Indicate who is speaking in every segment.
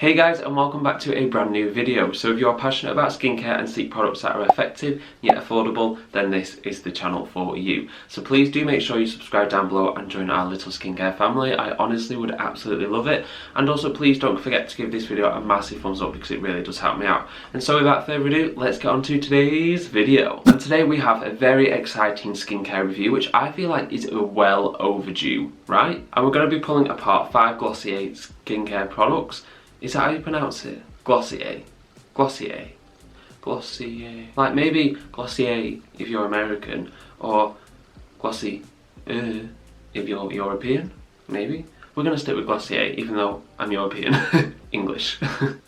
Speaker 1: Hey guys, and welcome back to a brand new video. So if you're passionate about skincare and seek products that are effective yet affordable, then this is the channel for you. So please do make sure you subscribe down below and join our little skincare family. I honestly would absolutely love it. And also please don't forget to give this video a massive thumbs up because it really does help me out. And so without further ado, let's get on to today's video. And today we have a very exciting skincare review which I feel like is well overdue, right? And we're going to be pulling apart 5 Glossier skincare products. Is that how you pronounce it? Glossier. Glossier. Glossier. Like maybe Glossier if you're American, or Glossier if you're European, maybe. We're going to stick with Glossier even though I'm European. English.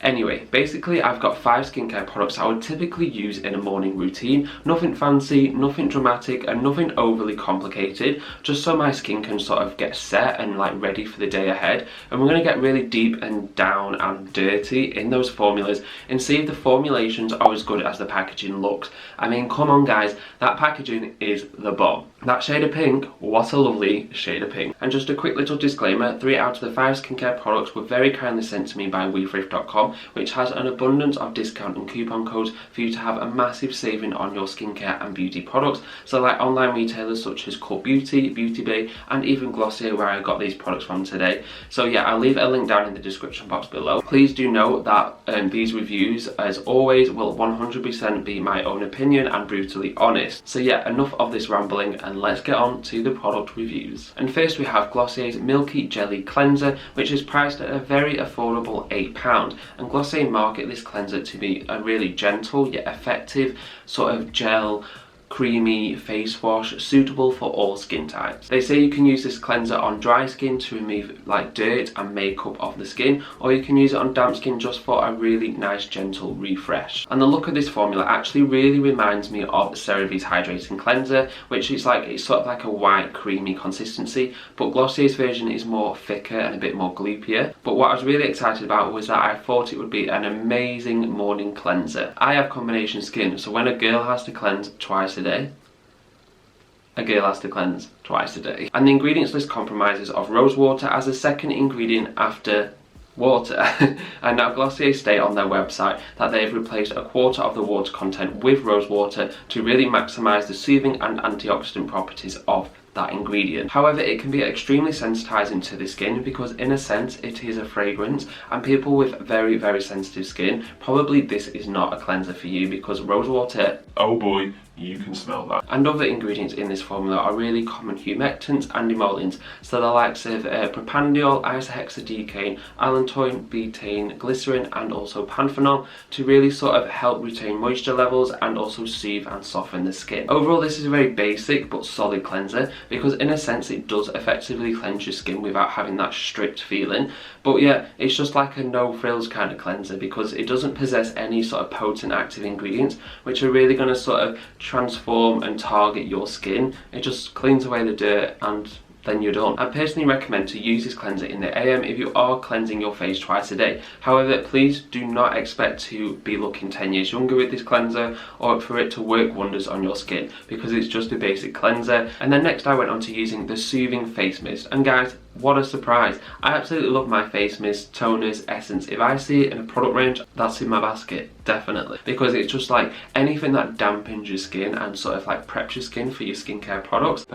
Speaker 1: Anyway, basically I've got 5 skincare products I would typically use in a morning routine. Nothing fancy, nothing dramatic, and nothing overly complicated, just so my skin can sort of get set and like ready for the day ahead. And we're going to get really deep and down and dirty in those formulas and see if the formulations are as good as the packaging looks. I mean, come on guys, that packaging is the bomb. That shade of pink, what a lovely shade of pink. And just a quick little disclaimer, 3 out of the 5 skincare products were very kindly sent to me by WeThrift.com, which has an abundance of discount and coupon codes for you to have a massive saving on your skincare and beauty products. So like online retailers such as Cult Beauty, Beauty Bay, and even Glossier, where I got these products from today. So yeah, I'll leave a link down in the description box below. Please do note that these reviews, as always, will 100% be my own opinion and brutally honest. So yeah, enough of this rambling and let's get on to the product reviews. And first we have Glossier's Milky Jelly Cleanser, which is priced at a very affordable £8, and Glossier market this cleanser to be a really gentle yet effective sort of gel creamy face wash suitable for all skin types. They say you can use this cleanser on dry skin to remove like dirt and makeup off the skin, or you can use it on damp skin just for a really nice gentle refresh. And the look of this formula actually really reminds me of CeraVe's Hydrating Cleanser, which is like, it's sort of like a white creamy consistency, but Glossier's version is more thicker and a bit more gloopier. But what I was really excited about was that I thought it would be an amazing morning cleanser. I have combination skin, so when a girl has to cleanse twice a day, a girl has to cleanse twice a day. And the ingredients list compromises of rose water as a second ingredient after water. And now Glossier state on their website that they have replaced a quarter of the water content with rose water to really maximise the soothing and antioxidant properties of that ingredient. However, it can be extremely sensitizing to the skin because in a sense it is a fragrance, and people with very sensitive skin, probably this is not a cleanser for you because rose water, oh boy, you can smell that. And other ingredients in this formula are really common humectants and emollients, so the likes of propanediol, isohexadecane, allantoin, betaine, glycerin, and also panthenol to really sort of help retain moisture levels and also soothe and soften the skin. Overall, this is a very basic but solid cleanser because in a sense it does effectively cleanse your skin without having that strict feeling. But yeah, it's just like a no frills kind of cleanser because it doesn't possess any sort of potent active ingredients which are really going to sort of transform and target your skin. It just cleans away the dirt and then you're done. I personally recommend to use this cleanser in the AM if you are cleansing your face twice a day. However, please do not expect to be looking 10 years younger with this cleanser or for it to work wonders on your skin because it's just a basic cleanser. And then next I went on to using the Soothing Face Mist, and guys, what a surprise. I absolutely love my face mist, toners, essence. If I see it in a product range, that's in my basket, definitely. Because it's just like anything that dampens your skin and sort of like preps your skin for your skincare products.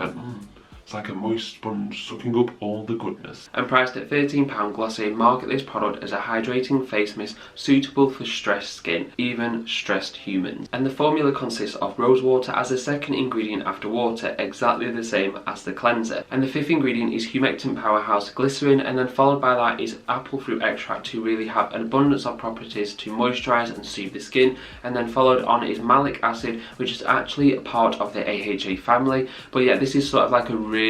Speaker 1: It's like a moist sponge sucking up all the goodness. And priced at £13, Glossier market this product as a hydrating face mist suitable for stressed skin, even stressed humans. And the formula consists of rose water as a second ingredient after water, exactly the same as the cleanser. And the 5th ingredient is humectant powerhouse glycerin, and then followed by that is apple fruit extract to really have an abundance of properties to moisturise and soothe the skin. And then followed on is malic acid, which is actually a part of the AHA family. But yeah, this is sort of like a really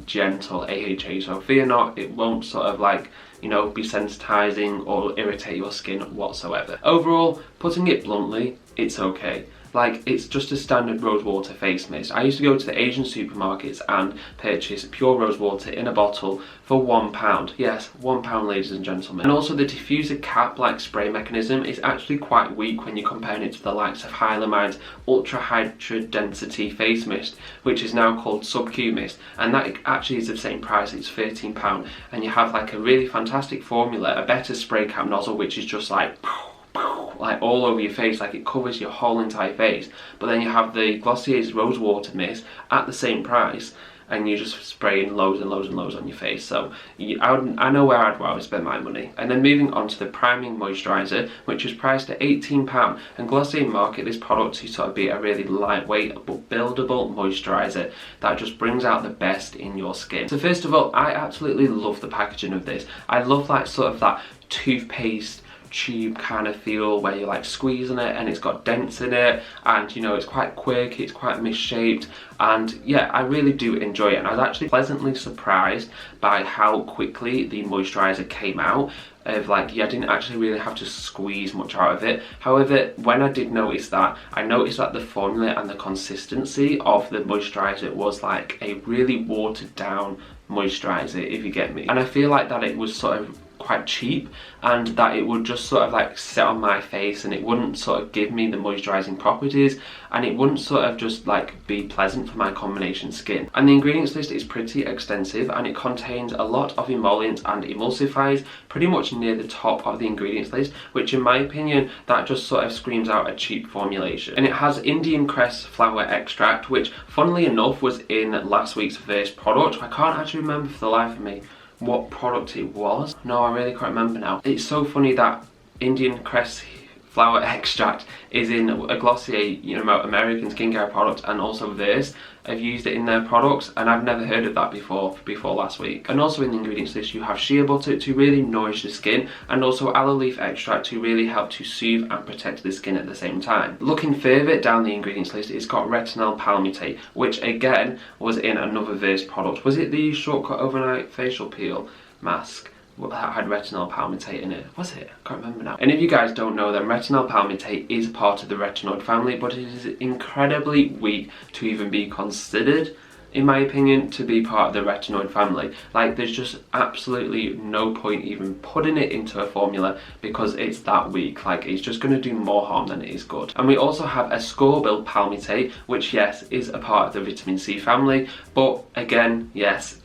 Speaker 1: gentle AHA, so fear not, it won't sort of like, you know, be sensitizing or irritate your skin whatsoever. Overall, putting it bluntly, it's okay. like it's just a standard rose water face mist. I used to go to the Asian supermarkets and purchase pure rose water in a bottle for £1. Yes, £1, ladies and gentlemen. And also the diffuser cap like spray mechanism is actually quite weak when you're comparing it to the likes of Hylamide's Ultra Hydra Density face mist, which is now called Sub-Q mist, and that actually is the same price. It's £13, and you have like a really fantastic formula, a better spray cap nozzle, which is just like all over your face, like it covers your whole entire face. But then you have the Glossier's rose water mist at the same price, and you're just spraying loads and loads and loads on your face. So I know where I'd rather spend my money. And then moving on to the priming moisturiser, which is priced at £18, and Glossier market this product to sort of be a really lightweight but buildable moisturiser that just brings out the best in your skin. So first of all, I absolutely love the packaging of this. I love like sort of that toothpaste tube kind of feel where you're like squeezing it and it's got dents in it, and you know, it's quite quirky, it's quite misshaped, and yeah, I really do enjoy it. And I was actually pleasantly surprised by how quickly the moisturiser came out. Of like, yeah, I didn't actually really have to squeeze much out of it. However, when I did notice that, I noticed that the formula and the consistency of the moisturiser was like a really watered down moisturiser, if you get me. And I feel like that it was sort of quite cheap, and that it would just sort of like sit on my face and it wouldn't sort of give me the moisturising properties, and it wouldn't sort of just like be pleasant for my combination skin. And the ingredients list is pretty extensive, and it contains a lot of emollients and emulsifiers pretty much near the top of the ingredients list, which in my opinion that just sort of screams out a cheap formulation. And it has Indian cress flower extract, which funnily enough was in last week's first product. I can't actually remember for the life of me what product it was. No, I really can't remember now. It's so funny that Indian cress flower extract is in a Glossier, you know, American skincare product, and also this. I've used it in their products, and I've never heard of that before last week. And also in the ingredients list you have shea butter to really nourish the skin, and also aloe leaf extract to really help to soothe and protect the skin at the same time. Looking further down the ingredients list, it's got retinol palmitate, which again was in another Verse product. Was it the Shortcut Overnight Facial Peel Mask that had retinol palmitate in it? Was it? I can't remember now. And if you guys don't know, then retinol palmitate is part of the retinoid family, but it is incredibly weak to even be considered, in my opinion, to be part of the retinoid family. Like, there's just absolutely no point even putting it into a formula because it's that weak. Like, it's just going to do more harm than it is good. And we also have ascorbyl palmitate, which yes is a part of the vitamin C family, but again, yes,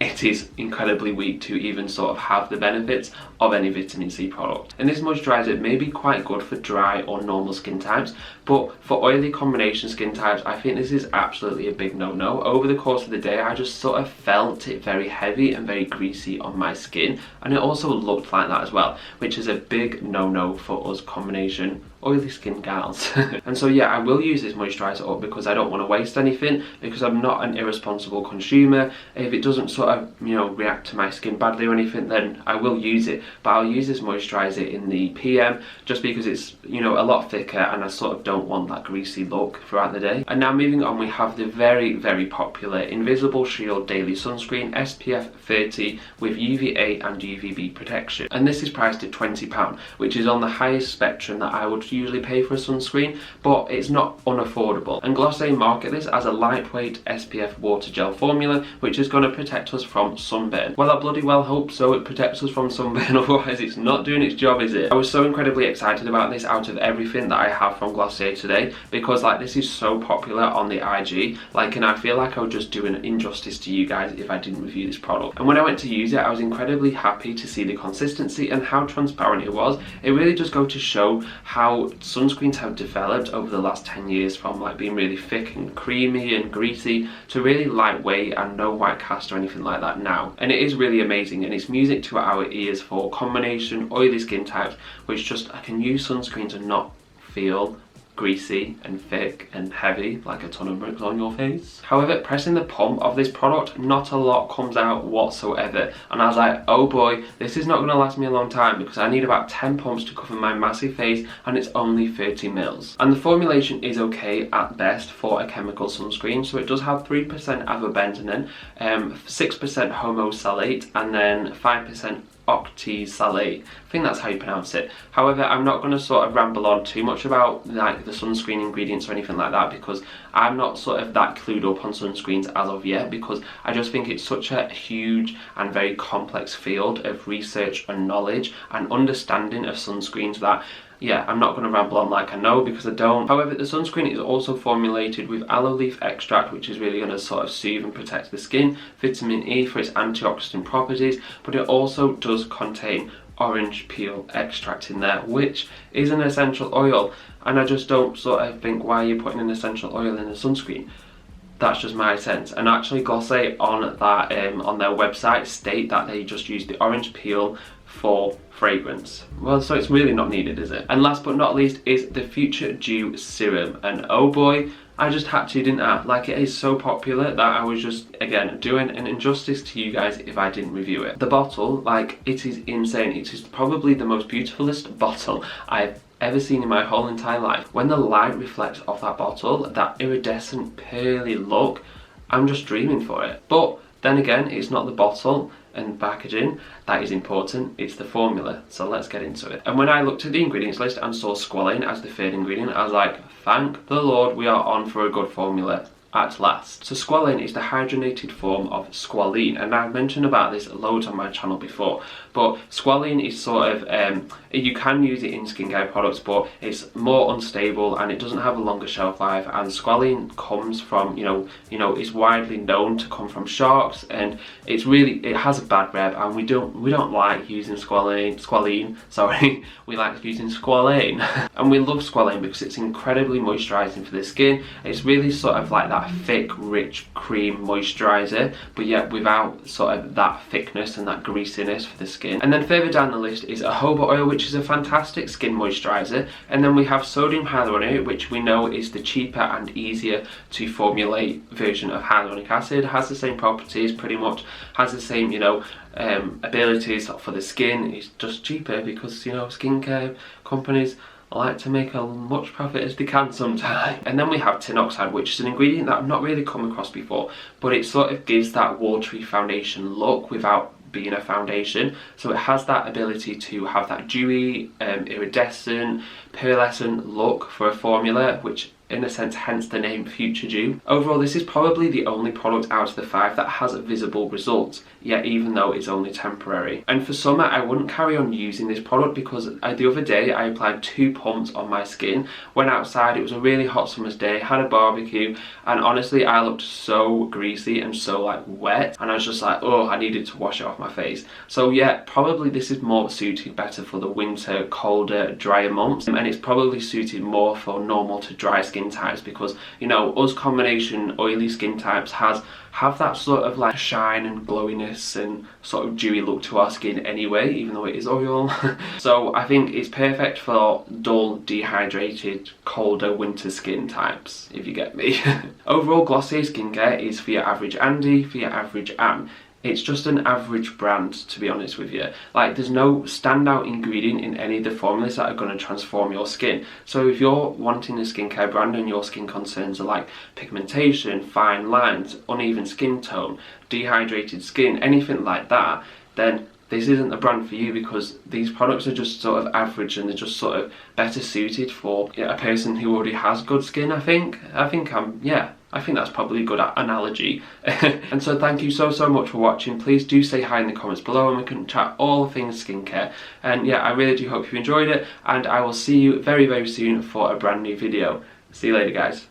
Speaker 1: it is incredibly weak to even sort of have the benefits of any vitamin C product. And this moisturiser may be quite good for dry or normal skin types, but for oily combination skin types, I think this is absolutely a big no-no. Over the course of the day, I just sort of felt it very heavy and very greasy on my skin, and it also looked like that as well, which is a big no-no for us combination oily skin gals. And so yeah, I will use this moisturiser up because I don't want to waste anything, because I'm not an irresponsible consumer. If it doesn't sort of, you know, react to my skin badly or anything, then I will use it, but I'll use this moisturiser in the PM just because it's, you know, a lot thicker and I sort of don't want that greasy look throughout the day. And now moving on, we have the very, very popular Invisible Shield Daily Sunscreen SPF 30 with UVA and UVB protection, and this is priced at £20, which is on the highest spectrum that I would usually pay for a sunscreen, but it's not unaffordable. And Glossier market this as a lightweight SPF water gel formula, which is going to protect us from sunburn. Well, I bloody well hope so, it protects us from sunburn, otherwise it's not doing its job, is it? I was so incredibly excited about this out of everything that I have from Glossier today, because like this is so popular on the IG, like, and I feel like I would just do an injustice to you guys if I didn't review this product. And when I went to use it, I was incredibly happy to see the consistency and how transparent it was. It really does go to show how sunscreens have developed over the last 10 years from like being really thick and creamy and greasy to really lightweight and no white cast or anything like that now. And it is really amazing, and it's music to our ears for combination oily skin types, which just, I can use sunscreens and not feel greasy and thick and heavy like a ton of bricks on your face. However, pressing the pump of this product, not a lot comes out whatsoever, and I was like, oh boy, this is not going to last me a long time because I need about 10 pumps to cover my massive face, and it's only 30 mils. And the formulation is okay at best for a chemical sunscreen, so it does have 3% avobentanine, 6% homosalate, and then 5% Octisalate. I think that's how you pronounce it. However, I'm not going to sort of ramble on too much about like the sunscreen ingredients or anything like that, because I'm not sort of that clued up on sunscreens as of yet, because I just think it's such a huge and very complex field of research and knowledge and understanding of sunscreens that, yeah, I'm not going to ramble on like I know, because I don't. However, the sunscreen is also formulated with aloe leaf extract, which is really going to sort of soothe and protect the skin, vitamin E for its antioxidant properties, but it also does contain orange peel extract in there, which is an essential oil, and I just don't sort of think, why are you putting an essential oil in a sunscreen? That's just my sense. And actually Glossier on that on their website state that they just use the orange peel for fragrance. Well, so it's really not needed, is it? And last but not least is the Futuredew Serum, and oh boy, I just had to, didn't I? Like, it is so popular that I was just, again, doing an injustice to you guys if I didn't review it. The bottle, like, it is insane. It is probably the most beautifulest bottle I've ever seen in my whole entire life. When the light reflects off that bottle, that iridescent pearly look, I'm just dreaming for it. But then again, it's not the bottle and packaging that is important, it's the formula. So let's get into it. And when I looked at the ingredients list and saw squalane as the third ingredient, I was like, thank the Lord, we are on for a good formula at last. So squalane is the hydrogenated form of squalene, and I've mentioned about this loads on my channel before, but squalene is sort of, you can use it in skincare products, but it's more unstable and it doesn't have a longer shelf life, and squalene comes from, you know, is widely known to come from sharks, and it's really, it has a bad rep, and we don't like using squalene, sorry, we like using squalane. And we love squalane because it's incredibly moisturizing for the skin. It's really sort of like that thick, rich cream moisturizer, but yet without sort of that thickness and that greasiness for the skin. And then further down the list is jojoba oil, which is a fantastic skin moisturizer. And then we have sodium hyaluronic, which we know is the cheaper and easier to formulate version of hyaluronic acid. It has the same properties, pretty much has the same, you know, abilities for the skin. It's just cheaper because, you know, skincare companies like to make as much profit as they can sometimes. And then we have tin oxide, which is an ingredient that I've not really come across before, but it sort of gives that watery foundation look without being a foundation. So it has that ability to have that dewy, iridescent, pearlescent look for a formula, which in a sense, hence the name Futuredew. Overall, this is probably the only product out of the 5 that has visible results, yet even though it's only temporary. And for summer, I wouldn't carry on using this product because the other day I applied 2 pumps on my skin, went outside, it was a really hot summer's day, had a barbecue, and honestly I looked so greasy and so like wet, and I was just like, oh, I needed to wash it off my face. So yeah, probably this is more suited better for the winter, colder, drier months, and it's probably suited more for normal to dry skin types, because, you know, us combination oily skin types have that sort of like shine and glowiness and sort of dewy look to our skin anyway, even though it is oil. So I think it's perfect for dull, dehydrated, colder winter skin types, if you get me. Overall, Glossier skincare is for your average Andy, for your average Anne. It's just an average brand, to be honest with you. Like, there's no standout ingredient in any of the formulas that are going to transform your skin. So if you're wanting a skincare brand and your skin concerns are like pigmentation, fine lines, uneven skin tone, dehydrated skin, anything like that, then this isn't a brand for you, because these products are just sort of average and they're just sort of better suited for a person who already has good skin, I think that's probably a good analogy. And so thank you so much for watching. Please do say hi in the comments below and we can chat all things skincare. And yeah, I really do hope you enjoyed it, and I will see you very soon for a brand new video. See you later, guys.